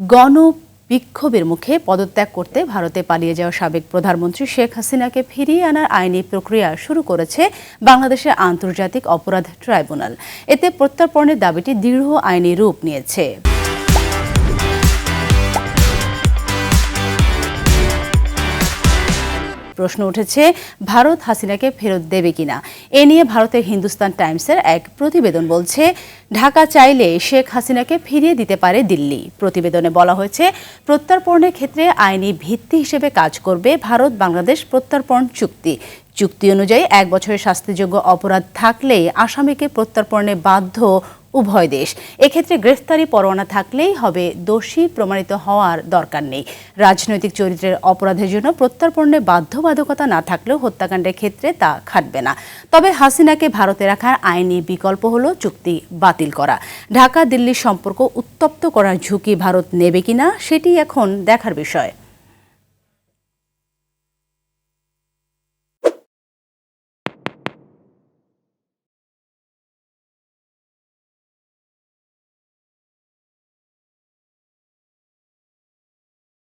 গণবিক্ষোভের মুখে পদত্যাগ করতে ভারতে পালিয়ে যাওয়া সাবেক প্রধানমন্ত্রী শেখ হাসিনাকে ফিরিয়ে আনার আইনি প্রক্রিয়া শুরু করেছে বাংলাদেশের আন্তর্জাতিক অপরাধ ট্রাইব্যুনাল। এতে প্রত্যর্পণের দাবিটি দৃঢ় আইনি রূপ নিয়েছে। প্রশ্ন উঠেছে, ভারত হাসিনাকে ফেরত দেবে কিনা। এ নিয়ে ভারতের হিন্দুস্তান টাইমসের এক প্রতিবেদন বলছে, ঢাকা চাইলে শেখ হাসিনাকে ফিরিয়ে দিতে পারে দিল্লি। প্রতিবেদনে বলা হয়েছে, প্রত্যর্পণের ক্ষেত্রে আইনি ভিত্তি হিসেবে কাজ করবে ভারত বাংলাদেশ প্রত্যর্পণ চুক্তি। চুক্তি অনুযায়ী 1 বছরের শাস্তিযোগ্য অপরাধ থাকলেই আসামিকে প্রত্যর্পণে বাধ্য উভয় দেশ। এক্ষেত্রে গ্রেফতারি পরোয়ানা থাকলেই হবে, দোষী প্রমাণিত হওয়ার দরকার নেই। রাজনৈতিক চরিত্রের অপরাধের জন্য প্রত্যর্পণে বাধ্যবাধকতা না থাকলেও হত্যাকাণ্ডের ক্ষেত্রে তা খাটবে না। তবে হাসিনাকে ভারতে রাখার আইনি বিকল্প হলো চুক্তি বাতিল করা। ঢাকা দিল্লির সম্পর্ক উত্তপ্ত করার ঝুঁকি ভারত নেবে কিনা সেটি এখন দেখার বিষয়।